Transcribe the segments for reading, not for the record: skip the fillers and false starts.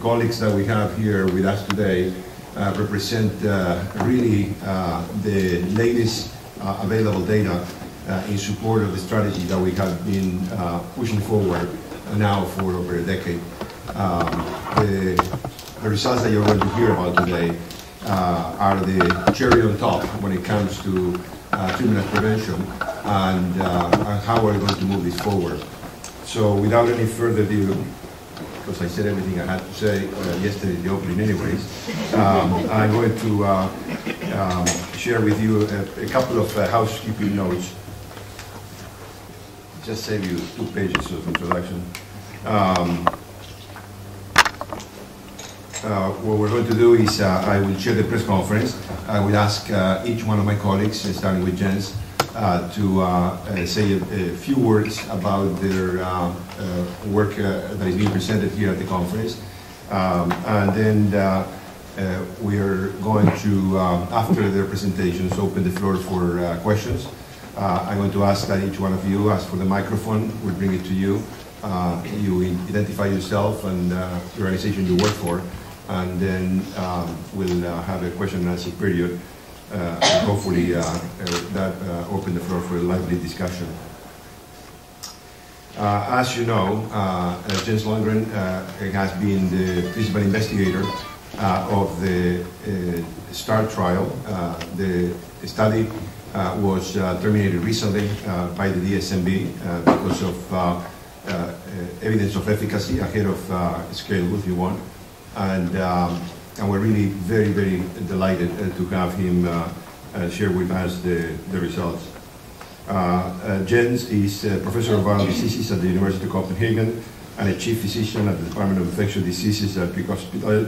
colleagues that we have here with us today represent really the latest available data in support of the strategy that we have been pushing forward now for over a decade. The results that you're going to hear about today are the cherry on top when it comes to treatment and prevention and how we're going to move this forward. So without any further ado, because I said everything I had to say yesterday in the opening anyways, I'm going to share with you a couple of housekeeping notes. Just save you 2 pages of introduction. What we're going to do is I will chair the press conference. I will ask each one of my colleagues, starting with Jens, to say a few words about their work that is being presented here at the conference. And then we are going to, after their presentations, open the floor for questions. I'm going to ask that each one of you ask for the microphone. We'll bring it to you. You identify yourself and the organization you work for, and then we'll have a question and answer period. And hopefully that open the floor for a lively discussion. As you know, Jens Lundgren has been the principal investigator of the STAR trial. The study was terminated recently by the DSMB because of evidence of efficacy ahead of schedule, if you want. And we're really very, very delighted to have him share with us the results. Jens is Professor of Viral Diseases at the University of Copenhagen and a Chief Physician at the Department of Infectious Diseases at Big Hospital.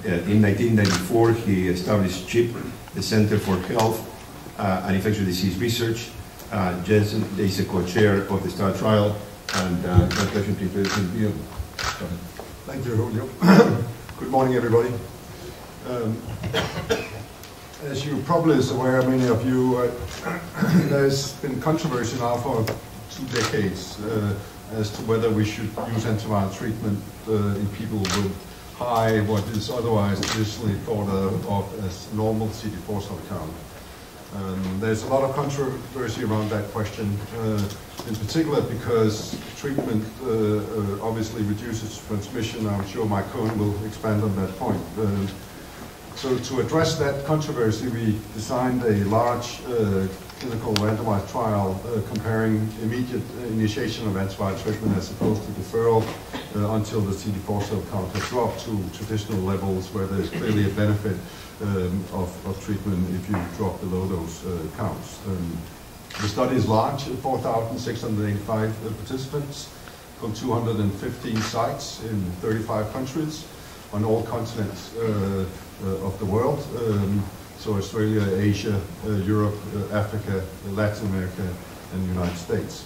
In 1994, he established CHIP, the Center for Health and Infectious Disease Research. Jens is a co-chair of the STAR trial, and my pleasure to introduce him to you. Thank you, Julio. Good morning, everybody. As you probably is aware, many of you, there's been controversy now for 2 decades as to whether we should use antiviral treatment in people with high, what is otherwise traditionally thought of as normal CD4 cell count. There's a lot of controversy around that question, in particular because treatment obviously reduces transmission. I'm sure my Cohen will expand on that point. So to address that controversy, we designed a large clinical randomized trial comparing immediate initiation of antiviral treatment as opposed to deferral until the CD4 cell count has dropped to traditional levels where there's clearly a benefit of treatment if you drop below those counts. The study is large, 4,685 participants from 215 sites in 35 countries on all continents of the world. So Australia, Asia, Europe, Africa, Latin America, and the United States.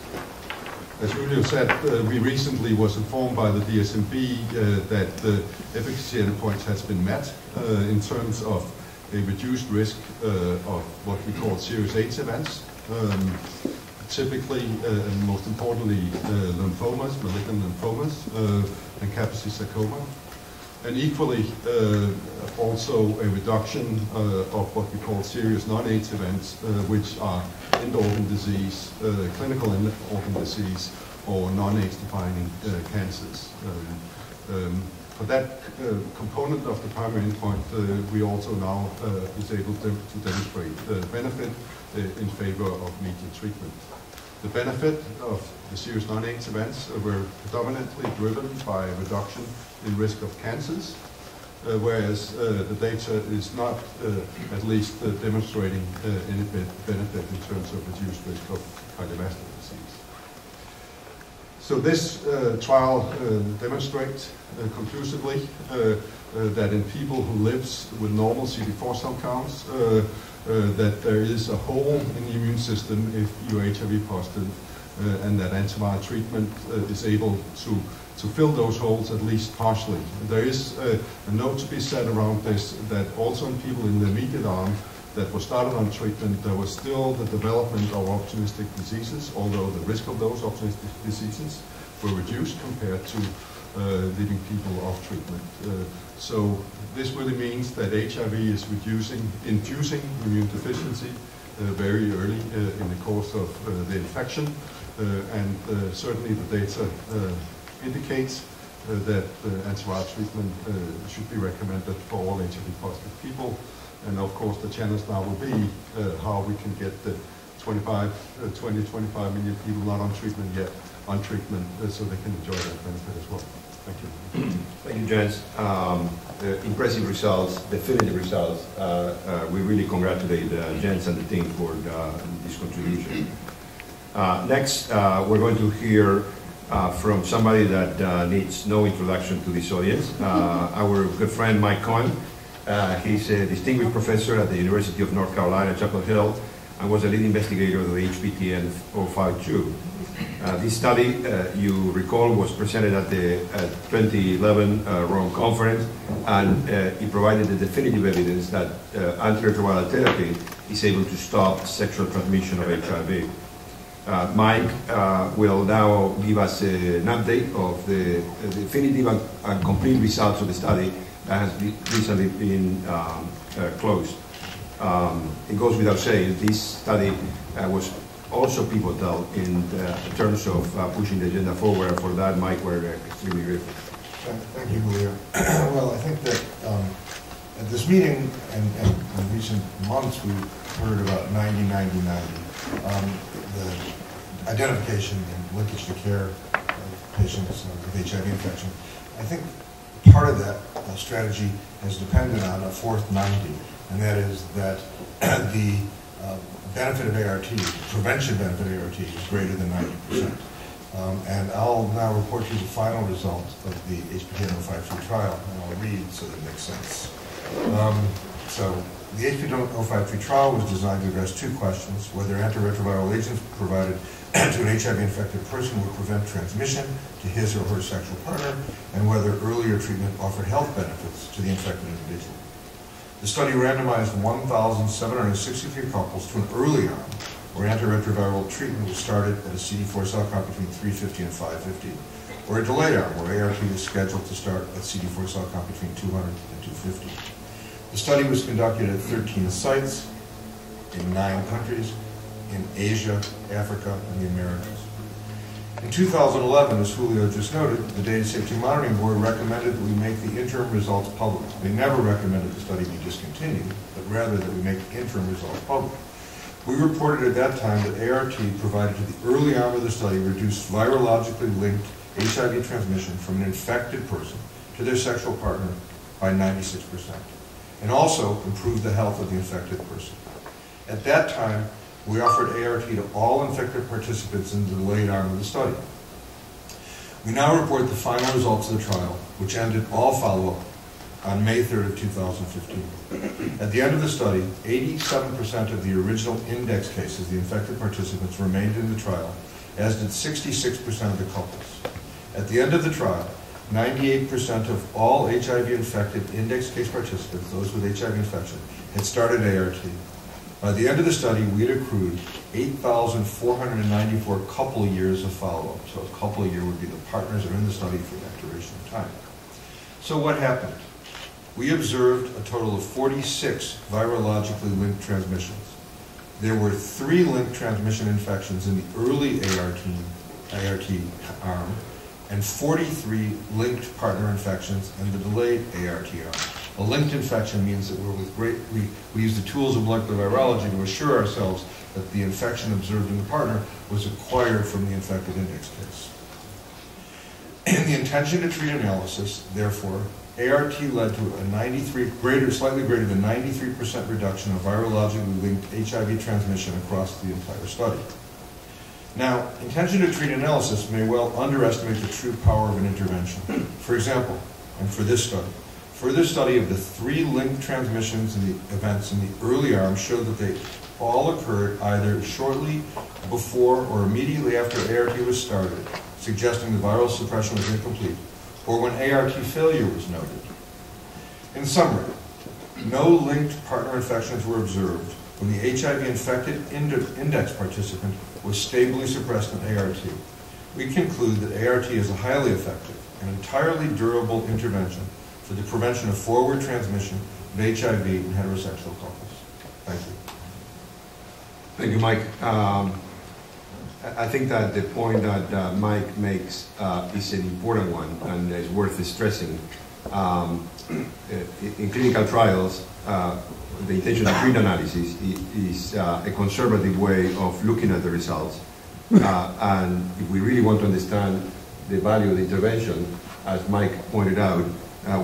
As Julio said, we recently was informed by the DSMB that the efficacy endpoint has been met in terms of a reduced risk of what we call serious AIDS events. Typically, and most importantly, lymphomas, malignant lymphomas, and Kaposi sarcoma. And equally, also a reduction of what we call serious non-AIDS events, which are end-organ disease, clinical end-organ disease, or non-AIDS defining cancers. For that component of the primary endpoint, we also now is able to demonstrate the benefit in favor of immediate treatment. The benefit of the serious non-AIDS events were predominantly driven by a reduction in risk of cancers, whereas the data is not at least demonstrating any benefit in terms of reduced risk of cardiovascular disease. So this trial demonstrates conclusively that in people who lives with normal CD4 cell counts, that there is a hole in the immune system if you're HIV positive, and that antiviral treatment is able to fill those holes at least partially. There is a note to be said around this, that also in people in the immediate arm that were started on treatment, there was still the development of opportunistic diseases, although the risk of those opportunistic diseases were reduced compared to leaving people off treatment. So this really means that HIV is inducing immune deficiency very early in the course of the infection, and certainly the data indicates that antiviral treatment should be recommended for all HIV positive people. And of course the challenge now will be how we can get the 20-25 million people not on treatment yet on treatment so they can enjoy that benefit as well. Thank you. Thank you, Jens. Impressive results, definitive results. We really congratulate Jens and the team for this contribution. Next, we're going to hear from somebody that needs no introduction to this audience, our good friend Mike Cohen. He's a distinguished professor at the University of North Carolina, Chapel Hill, and was a lead investigator of the HPTN 052. This study, you recall, was presented at the 2011 Rome conference, and it provided the definitive evidence that antiretroviral therapy is able to stop sexual transmission of HIV. Mike will now give us an update of the definitive and complete results of the study that has recently been closed. It goes without saying, this study was also pivotal in terms of pushing the agenda forward, and for that, Mike, we're extremely grateful. Thank you, Julio. Well, I think that at this meeting and in recent months, we've heard about 90-90-90, the identification and linkage to care of patients with HIV infection. I think part of that strategy has depended on a fourth 90, and that is that the benefit of ART, prevention benefit of ART, is greater than 90%. And I'll now report to you the final results of the HPTN 053 trial, and I'll read so that it makes sense. So the HPTN 053 trial was designed to address two questions: whether antiretroviral agents provided to an HIV-infected person would prevent transmission to his or her sexual partner, and whether earlier treatment offered health benefits to the infected individual. The study randomized 1,763 couples to an early arm, where antiretroviral treatment was started at a CD4 cell count between 350 and 550, or a delayed arm, where ART was scheduled to start at CD4 cell count between 200 and 250. The study was conducted at 13 sites in 9 countries, in Asia, Africa, and the Americas. In 2011, as Julio just noted, the Data Safety Monitoring Board recommended that we make the interim results public. They never recommended the study be discontinued, but rather that we make the interim results public. We reported at that time that ART provided to the early arm of the study reduced virologically linked HIV transmission from an infected person to their sexual partner by 96%, and also improved the health of the infected person. At that time, we offered ART to all infected participants in the delayed arm of the study. We now report the final results of the trial, which ended all follow-up on May 3rd of 2015. At the end of the study, 87% of the original index cases, the infected participants, remained in the trial, as did 66% of the couples. At the end of the trial, 98% of all HIV-infected index case participants, those with HIV infection, had started ART. By the end of the study, we had accrued 8,494 couple years of follow-up. So a couple a year would be the partners that are in the study for that duration of time. So what happened? We observed a total of 46 virologically linked transmissions. There were 3 linked transmission infections in the early ART arm, and 43 linked partner infections in the delayed ART arm. A linked infection means that we use the tools of molecular virology to assure ourselves that the infection observed in the partner was acquired from the infected index case. In the intention to treat analysis, therefore, ART led to a slightly greater than 93% reduction of virologically linked HIV transmission across the entire study. Now, intention to treat analysis may well underestimate the true power of an intervention. For example, and for this study of the 3 linked transmissions and the events in the early arm showed that they all occurred either shortly before or immediately after ART was started, suggesting the viral suppression was incomplete, or when ART failure was noted. In summary, no linked partner infections were observed when the HIV-infected index participant was stably suppressed in ART. We conclude that ART is highly effective an entirely durable intervention for the prevention of forward transmission of HIV in heterosexual couples. Thank you. Thank you, Mike. I think that the point that Mike makes is an important one and is worth stressing. In clinical trials, the intention of treat analysis is a conservative way of looking at the results. And if we really want to understand the value of the intervention, as Mike pointed out,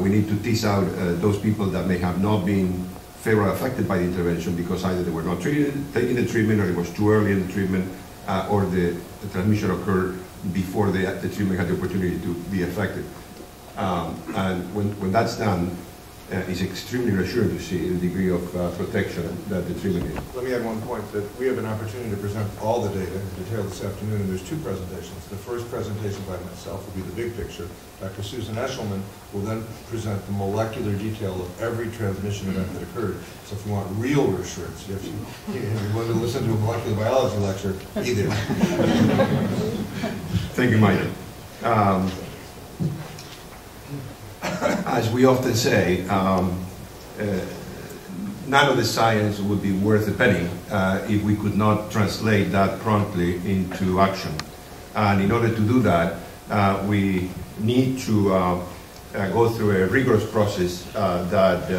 we need to tease out those people that may have not been favorably affected by the intervention because either they were not taking the treatment, or it was too early in the treatment, or the transmission occurred before the treatment had the opportunity to be effective. And when that's done, it's extremely reassuring to see the degree of protection that the treatment is. Let me add one point, that we have an opportunity to present all the data in detail this afternoon, and there's two presentations. The first presentation by myself will be the big picture. Dr. Susan Eshelman will then present the molecular detail of every transmission event that occurred. So if you want real reassurance, if you want to listen to a molecular biology lecture, be there. Thank you, Myron. As we often say, none of the science would be worth a penny if we could not translate that promptly into action. And in order to do that, we need to go through a rigorous process that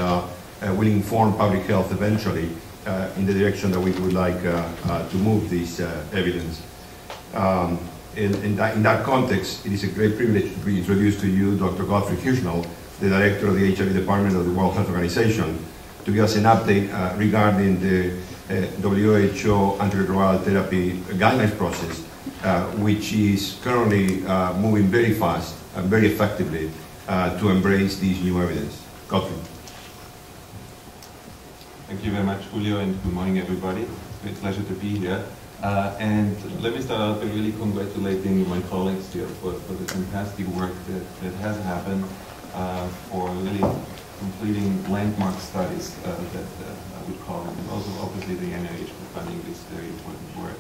will inform public health eventually in the direction that we would like to move this evidence. In that context, it is a great privilege to introduce to you Dr. Gottfried Hirnschall, the Director of the HIV Department of the World Health Organization, to give us an update regarding the WHO antiretroviral therapy guidelines process, which is currently moving very fast and very effectively to embrace these new evidence. Gottfried. Thank you very much, Julio, and good morning, everybody. It's a great pleasure to be here. And let me start out by really congratulating my colleagues here for the fantastic work that has happened for really completing landmark studies that I would call them, and also obviously the NIH for funding this very important work.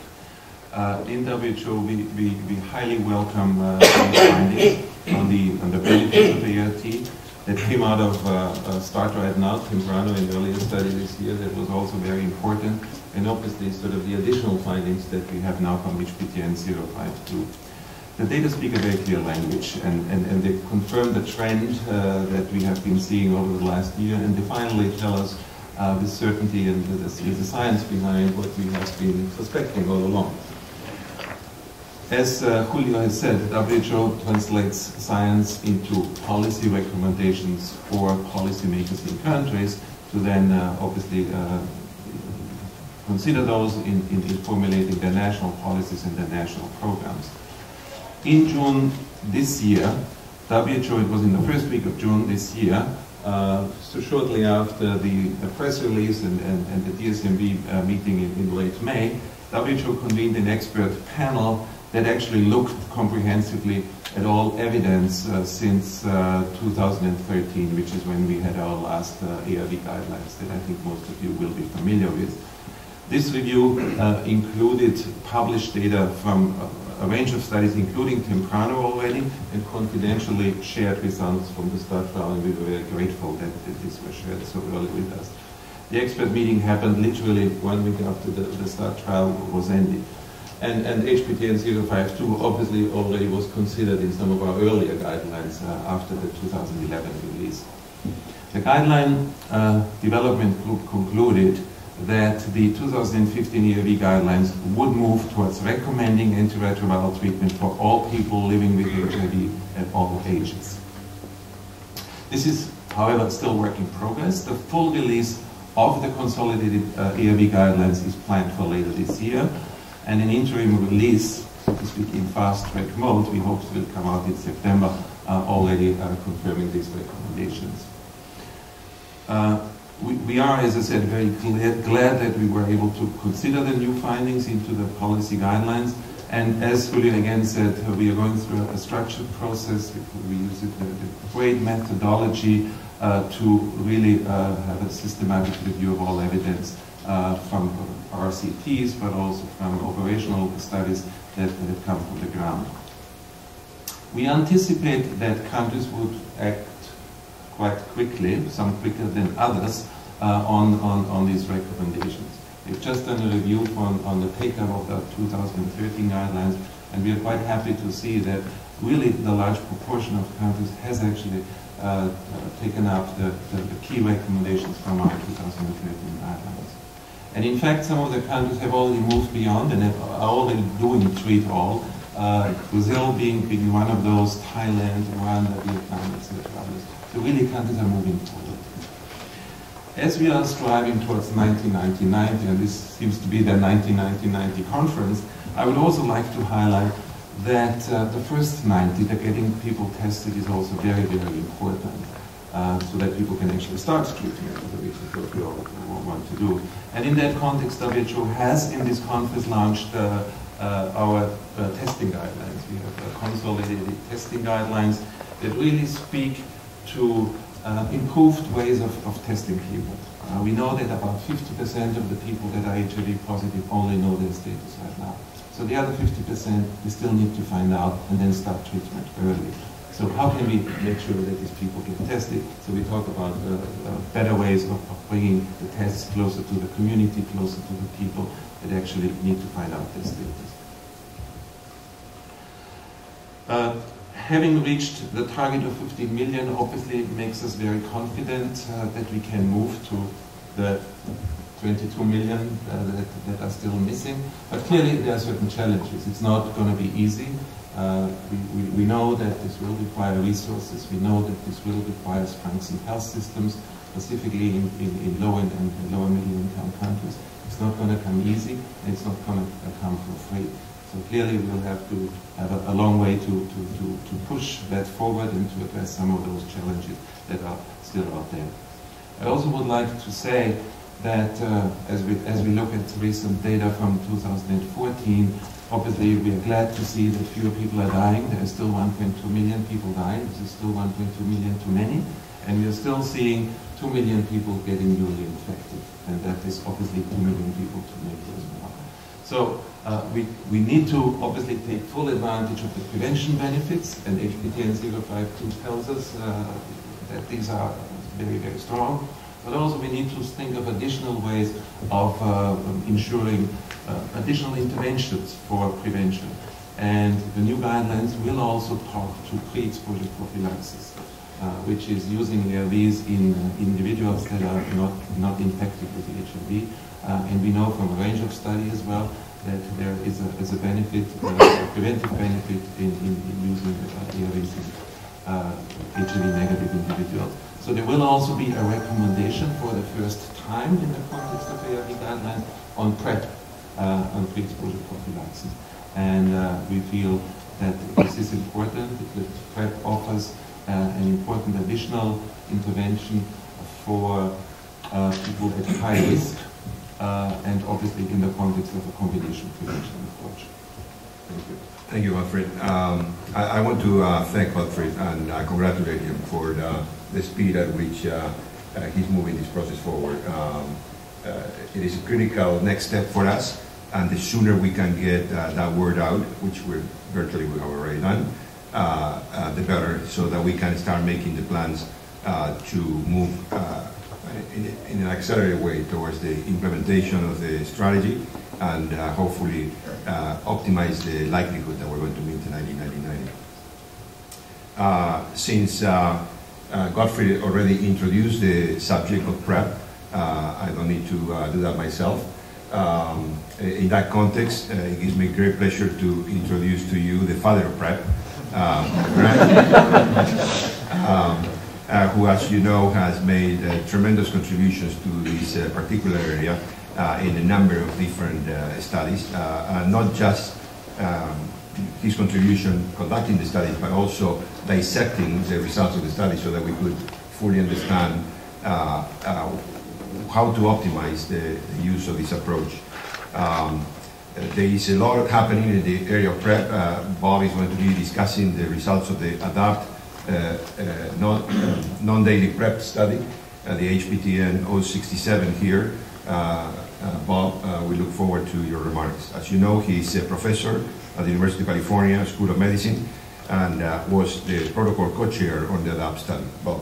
In WHO, we highly welcome findings on the benefits of ART that came out of START right now, Temprano, an earlier study this year that was also very important, and obviously sort of the additional findings that we have now from HPTN 052. The data speak a very clear language, and they confirm the trend that we have been seeing over the last year, and they finally tell us with certainty and the science behind what we have been suspecting all along. As Julio has said, WHO translates science into policy recommendations for policymakers in countries to then obviously consider those in formulating their national policies and their national programs. In June this year, WHO, it was in the first week of June this year, so shortly after the press release and the DSMB meeting in late May, WHO convened an expert panel that actually looked comprehensively at all evidence since 2013, which is when we had our last ARV guidelines that I think most of you will be familiar with. This review included published data from a range of studies, including Temprano already, and confidentially shared results from the START trial, and we were very grateful that these were shared so early with us. The expert meeting happened literally 1 week after the START trial was ended. And HPTN 052 obviously already was considered in some of our earlier guidelines after the 2011 release. The guideline development group concluded that the 2015 ARV guidelines would move towards recommending antiretroviral treatment for all people living with HIV at all ages. This is, however, still work in progress. The full release of the consolidated ARV guidelines is planned for later this year, and an interim release, so to speak, in fast-track mode, we hope will come out in September, already confirming these recommendations. We are, as I said, very glad that we were able to consider the new findings into the policy guidelines. And as Julio again said, we are going through a structured process. We use the great methodology to really have a systematic review of all evidence from RCTs, but also from operational studies that come from the ground. We anticipate that countries would act quite quickly, some quicker than others, on these recommendations. We've just done a review on the take-up of the 2013 guidelines, and we are quite happy to see that really the large proportion of countries has actually taken up the key recommendations from our 2013 guidelines. And in fact, some of the countries have already moved beyond and are already doing treat all. Brazil being one of those, Thailand, Rwanda, Vietnam, etc. So really countries are moving forward. As we are striving towards 1990, and this seems to be the 1990 conference, I would also like to highlight that the first 90, the getting people tested, is also very, very important, so that people can actually start treatment, which is what we all want to do. And in that context, WHO has in this conference launched our testing guidelines. We have consolidated testing guidelines that really speak to improved ways of testing people. We know that about 50% of the people that are HIV positive only know their status right now. So the other 50%, we still need to find out and then start treatment early. So how can we make sure that these people get tested? So we talk about better ways of bringing the tests closer to the community, closer to the people that actually need to find out their status. Having reached the target of 15 million obviously makes us very confident that we can move to the 22 million that are still missing. But clearly there are certain challenges. It's not going to be easy. We know that this will require resources. We know that this will require strengthened health systems, specifically in low and lower middle income countries. It's not going to come easy, and it's not going to come for free. So clearly we'll have to have a long way to push that forward and to address some of those challenges that are still out there. I also would like to say that as we look at recent data from 2014, obviously we are glad to see that fewer people are dying. There are still 1.2 million people dying. This is still 1.2 million too many. And we are still seeing 2 million people getting newly infected. And that is obviously 2 million people too many as well. So we need to obviously take full advantage of the prevention benefits, and HPTN 052 tells us that these are very, very strong. But also we need to think of additional ways of ensuring additional interventions for prevention. And the new guidelines will also talk to pre-exposure prophylaxis, which is using ARVs in individuals that are not infected with HIV. And we know from a range of studies as well that there is a benefit, a preventive benefit in using ARVs in HIV-negative individuals. So there will also be a recommendation for the first time in the context of ARV guidelines on PrEP, on pre-exposure prophylaxis. And we feel that this is important, that PrEP offers an important additional intervention for people at high risk, and obviously in the context of a combination prevention approach. Thank you. Thank you, Gottfried. I want to thank Gottfried and congratulate him for the speed at which he's moving this process forward. It is a critical next step for us, and the sooner we can get that word out, which we have already done, the better, so that we can start making the plans to move in an accelerated way towards the implementation of the strategy, and hopefully optimize the likelihood that we're going to meet the 90-90-90. Since Gottfried already introduced the subject of PrEP, I don't need to do that myself. In that context, it gives me great pleasure to introduce to you the father of PrEP, who, as you know, has made tremendous contributions to this particular area in a number of different studies, not just his contribution conducting the studies, but also dissecting the results of the study so that we could fully understand how to optimize the use of this approach. There is a lot happening in the area of PrEP. Bob is going to be discussing the results of the ADAPT non-daily PrEP study, the HPTN 067 here. Bob, we look forward to your remarks. As you know, he's a professor at the University of California School of Medicine, and was the protocol co-chair on the ADAPT study. Bob.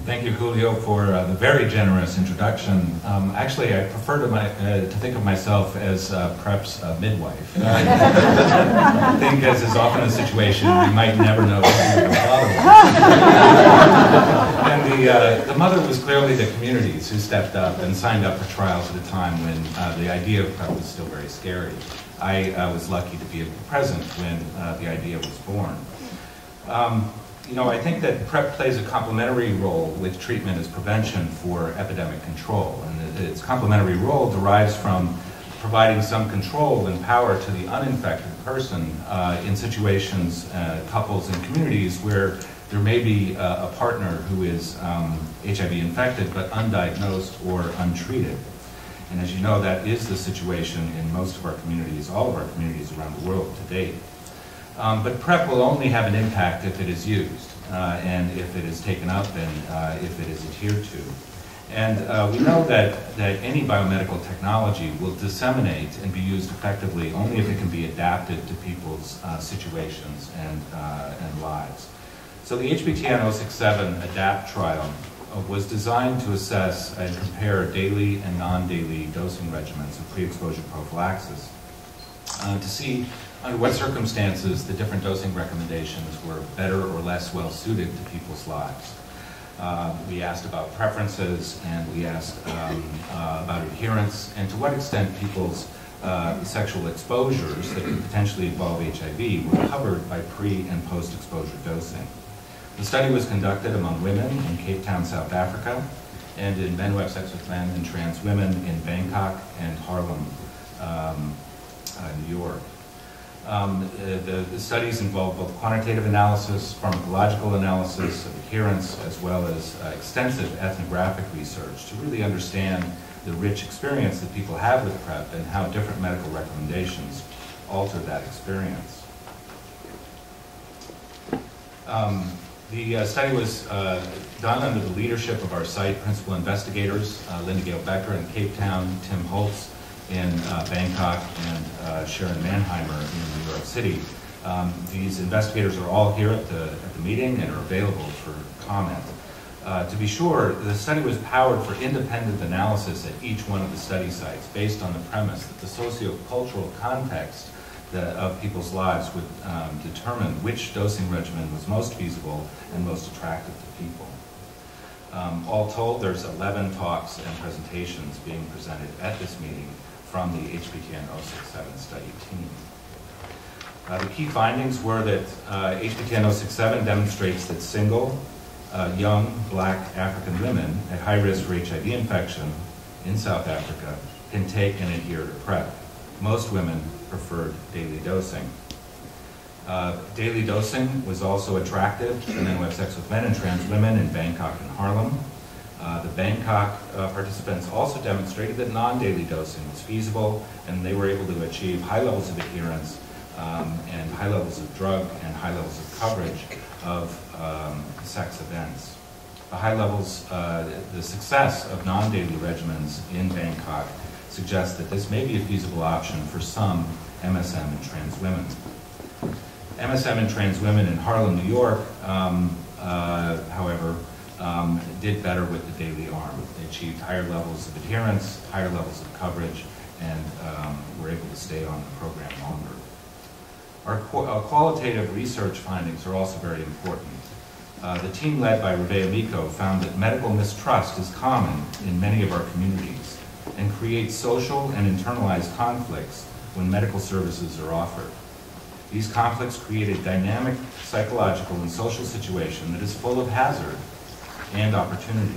Thank you, Julio, for the very generous introduction. Actually, I prefer to think of myself as PrEP's midwife. I think, as is often the situation, we might never know who the father was. And the mother was clearly the communities who stepped up and signed up for trials at a time when the idea of PrEP was still very scary. I was lucky to be present when the idea was born. You know, I think that PrEP plays a complementary role with treatment as prevention for epidemic control. And its complementary role derives from providing some control and power to the uninfected person in situations, couples and communities where there may be a partner who is HIV infected but undiagnosed or untreated. And as you know, that is the situation in most of our communities, all of our communities around the world to date. But PrEP will only have an impact if it is used, and if it is taken up, and if it is adhered to. And we know that any biomedical technology will disseminate and be used effectively only if it can be adapted to people's situations and lives. So the HPTN 067 ADAPT trial was designed to assess and compare daily and non-daily dosing regimens of pre-exposure prophylaxis to see under what circumstances the different dosing recommendations were better or less well suited to people's lives. We asked about preferences, and we asked about adherence, and to what extent people's sexual exposures that could potentially involve HIV were covered by pre- and post-exposure dosing. The study was conducted among women in Cape Town, South Africa, and in men who have sex with men and trans women in Bangkok and Harlem, New York. The studies involved both quantitative analysis, pharmacological analysis of adherence, as well as extensive ethnographic research to really understand the rich experience that people have with PrEP and how different medical recommendations alter that experience. The study was done under the leadership of our site principal investigators, Linda Gale Becker in Cape Town, Tim Holtz in Bangkok, and Sharon Mannheimer in New York City. These investigators are all here at the meeting and are available for comment. To be sure, the study was powered for independent analysis at each one of the study sites based on the premise that the socio-cultural context of people's lives would determine which dosing regimen was most feasible and most attractive to people. All told, there's 11 talks and presentations being presented at this meeting from the HPTN 067 study team. The key findings were that HPTN 067 demonstrates that single, young, black African women at high risk for HIV infection in South Africa can take and adhere to PrEP. Most women preferred daily dosing. Daily dosing was also attractive to men who have sex with men and trans women in Bangkok and Harlem. The Bangkok participants also demonstrated that non-daily dosing was feasible, and they were able to achieve high levels of adherence and high levels of drug and high levels of coverage of sex events. The success of non-daily regimens in Bangkok suggests that this may be a feasible option for some MSM and trans women. MSM and trans women in Harlem, New York, however, did better with the daily arm. They achieved higher levels of adherence, higher levels of coverage, and were able to stay on the program longer. Our qualitative research findings are also very important. The team led by Rebea Miko found that medical mistrust is common in many of our communities and creates social and internalized conflicts when medical services are offered. These conflicts create a dynamic psychological and social situation that is full of hazard and opportunity.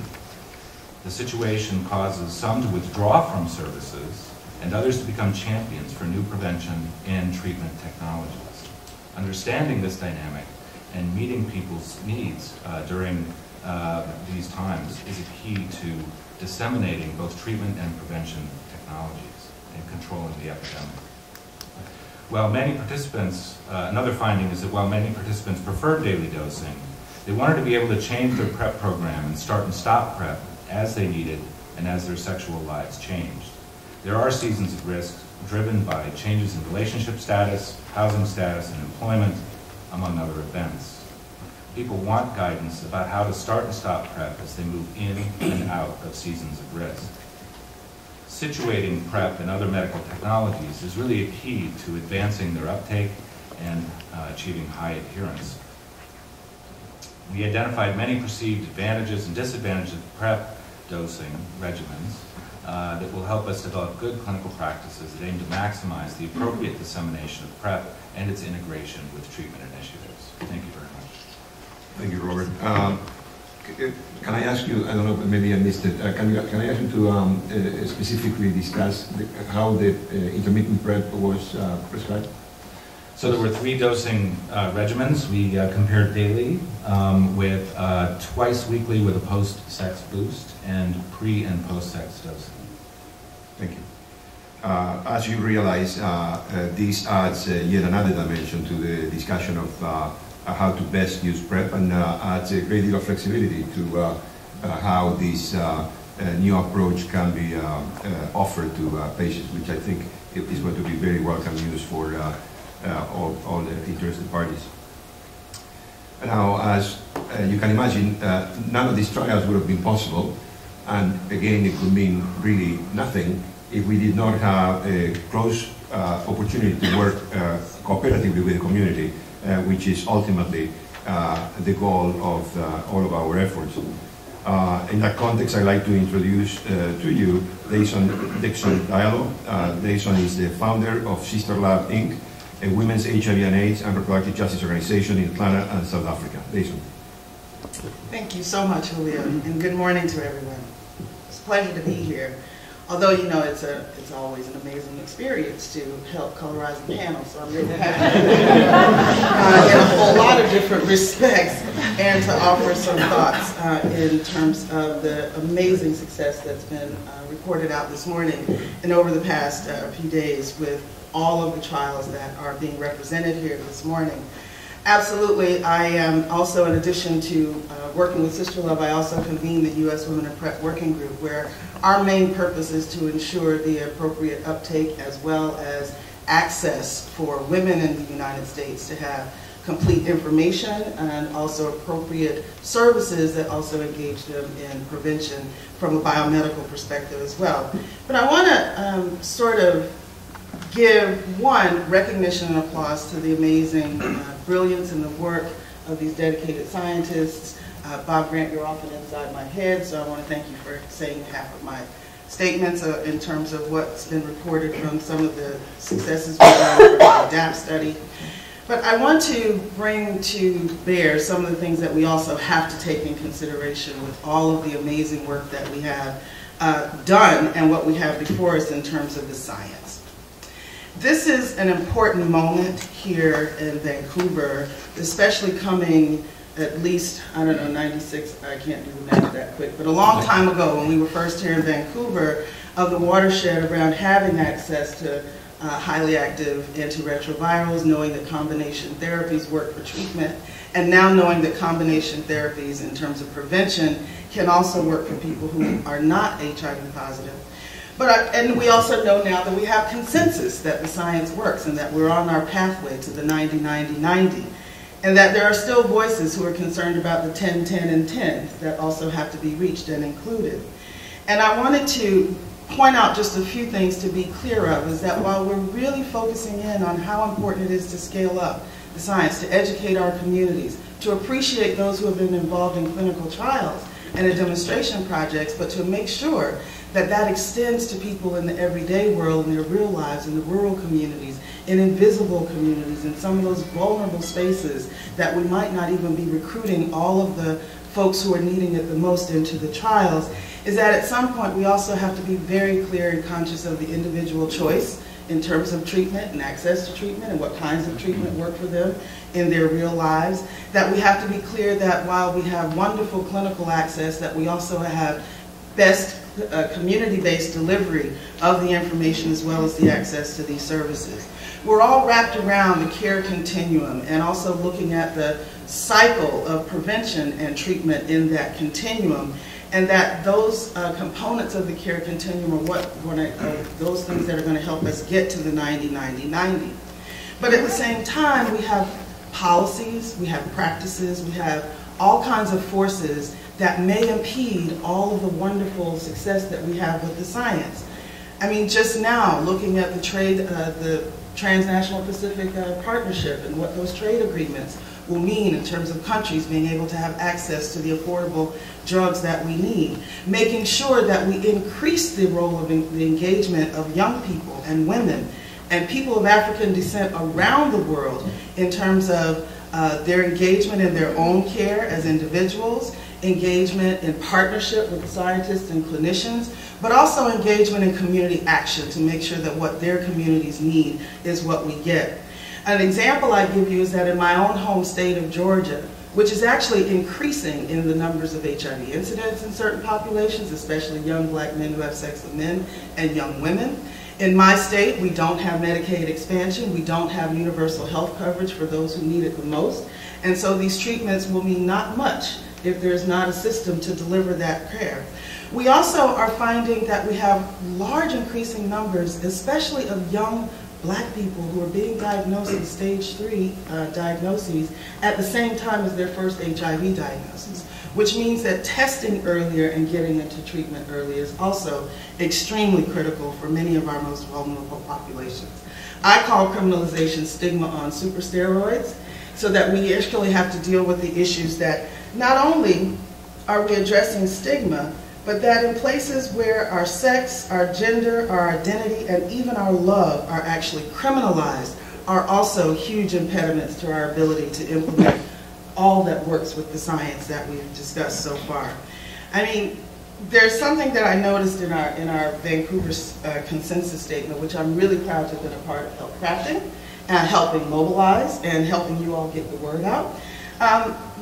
The situation causes some to withdraw from services and others to become champions for new prevention and treatment technologies. Understanding this dynamic and meeting people's needs during these times is a key to disseminating both treatment and prevention technologies and controlling the epidemic. While many participants, another finding is that while many participants preferred daily dosing, they wanted to be able to change their PrEP program and start and stop PrEP as they needed and as their sexual lives changed. There are seasons of risk driven by changes in relationship status, housing status, and employment, among other events. People want guidance about how to start and stop PrEP as they move in and out of seasons of risk. Situating PrEP and other medical technologies is really a key to advancing their uptake and achieving high adherence. We identified many perceived advantages and disadvantages of PrEP dosing regimens that will help us develop good clinical practices that aim to maximize the appropriate dissemination of PrEP and its integration with treatment initiatives. Thank you very much. Thank you, Robert. Can I ask you, I don't know, maybe I missed it, can I ask you to specifically discuss how the intermittent PrEP was prescribed? So there were 3 dosing regimens. We compared daily with twice weekly with a post-sex boost and pre- and post-sex dosing. Thank you. As you realize, this adds yet another dimension to the discussion of how to best use PrEP, and adds a great deal of flexibility to how this new approach can be offered to patients, which I think is going to be very welcome news for all the interested parties. Now, as you can imagine, none of these trials would have been possible, and again, it could mean really nothing if we did not have a close opportunity to work cooperatively with the community, which is ultimately the goal of all of our efforts. In that context, I'd like to introduce to you Dixon Daiallo. Dazon is the founder of SisterLove, Inc., a women's HIV and AIDS and reproductive justice organization in Atlanta and South Africa. Dazon. Thank you so much, Julio, and good morning to everyone. It's a pleasure to be here. Although, you know, it's always an amazing experience to help colorize the panel, so I'm really happy in a whole lot of different respects, and to offer some thoughts in terms of the amazing success that's been reported out this morning and over the past few days with all of the trials that are being represented here this morning. Absolutely. I am also, in addition to working with SisterLove, I also convene the U.S. Women in PrEP Working Group, where our main purpose is to ensure the appropriate uptake as well as access for women in the United States to have complete information and also appropriate services that also engage them in prevention from a biomedical perspective as well. But I want to sort of give one recognition and applause to the amazing brilliance and the work of these dedicated scientists. Bob Grant, you're often inside my head, so I want to thank you for saying half of my statements in terms of what's been reported from some of the successes we've done for the TasP study. But I want to bring to bear some of the things that we also have to take in consideration with all of the amazing work that we have done and what we have before us in terms of the science. This is an important moment here in Vancouver, especially coming at least, I don't know, 96, I can't do the math that quick, but a long time ago when we were first here in Vancouver, of the watershed around having access to highly active antiretrovirals, knowing that combination therapies work for treatment, and now knowing that combination therapies in terms of prevention can also work for people who are not HIV positive. And we also know now that we have consensus that the science works and that we're on our pathway to the 90-90-90. And that there are still voices who are concerned about the 10-10-10 that also have to be reached and included. And I wanted to point out just a few things to be clear of, is that while we're really focusing in on how important it is to scale up the science, to educate our communities, to appreciate those who have been involved in clinical trials and in demonstration projects, but to make sure that that extends to people in the everyday world, in their real lives, in the rural communities, in invisible communities, in some of those vulnerable spaces that we might not even be recruiting all of the folks who are needing it the most into the trials, is that at some point we also have to be very clear and conscious of the individual choice in terms of treatment and access to treatment and what kinds of treatment work for them in their real lives. That we have to be clear that while we have wonderful clinical access, that we also have best community-based delivery of the information as well as the access to these services. We're all wrapped around the care continuum and also looking at the cycle of prevention and treatment in that continuum, and that those components of the care continuum are those things that are going to help us get to the 90-90-90. But at the same time, we have policies, we have practices, we have all kinds of forces that may impede all of the wonderful success that we have with the science. I mean, just now, looking at the Transnational Pacific Partnership and what those trade agreements will mean in terms of countries being able to have access to the affordable drugs that we need. Making sure that we increase the role of the engagement of young people and women and people of African descent around the world in terms of their engagement in their own care as individuals, engagement in partnership with scientists and clinicians, but also engagement in community action to make sure that what their communities need is what we get. An example I give you is that in my own home state of Georgia, which is actually increasing in the numbers of HIV incidents in certain populations, especially young black men who have sex with men and young women. In my state, we don't have Medicaid expansion, we don't have universal health coverage for those who need it the most, and so these treatments will mean not much if there's not a system to deliver that care. We also are finding that we have large increasing numbers, especially of young black people who are being diagnosed with stage 3 diagnoses at the same time as their first HIV diagnosis, which means that testing earlier and getting into treatment early is also extremely critical for many of our most vulnerable populations. I call criminalization stigma on super steroids, so that we actually have to deal with the issues that not only are we addressing stigma, but that in places where our sex, our gender, our identity, and even our love are actually criminalized are also huge impediments to our ability to implement all that works with the science that we've discussed so far. I mean, there's something that I noticed in our Vancouver consensus statement, which I'm really proud to have been a part of help crafting, helping mobilize, and helping you all get the word out.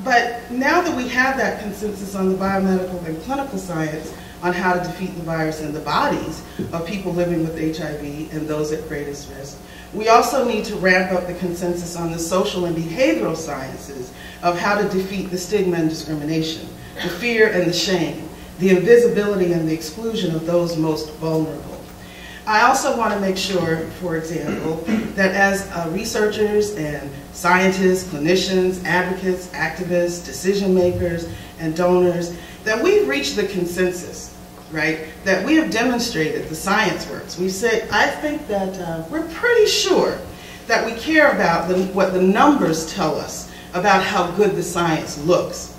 But now that we have that consensus on the biomedical and clinical science on how to defeat the virus in the bodies of people living with HIV and those at greatest risk, we also need to ramp up the consensus on the social and behavioral sciences of how to defeat the stigma and discrimination, the fear and the shame, the invisibility and the exclusion of those most vulnerable. I also want to make sure, for example, that as researchers and scientists, clinicians, advocates, activists, decision makers, and donors, that we've reached the consensus, right? That we have demonstrated the science works. We've said, I think that we're pretty sure that we care about what the numbers tell us about how good the science looks.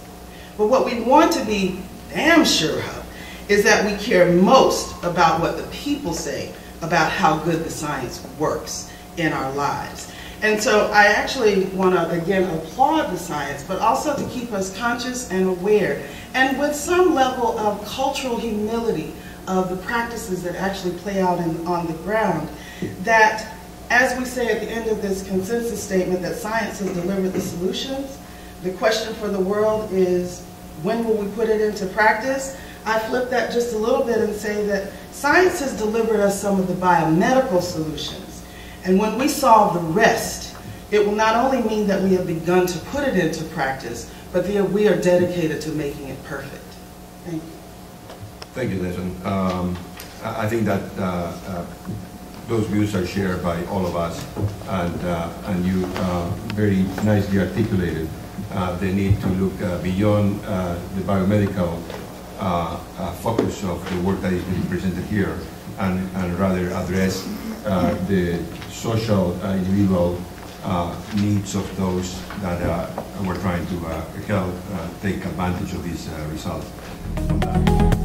But what we want to be damn sure of is that we care most about what the people say about how good the science works in our lives. And so I actually want to, again, applaud the science, but also to keep us conscious and aware, and with some level of cultural humility of the practices that actually play out on the ground, that as we say at the end of this consensus statement that science has delivered the solutions, the question for the world is, when will we put it into practice? I flip that just a little bit and say that science has delivered us some of the biomedical solutions. And when we solve the rest, it will not only mean that we have begun to put it into practice, but that we are dedicated to making it perfect. Thank you. Thank you, Dazon. I think that those views are shared by all of us, and you very nicely articulated the need to look beyond the biomedical focus of the work that is being presented here, and rather address the social, individual needs of those that we're trying to help take advantage of these results.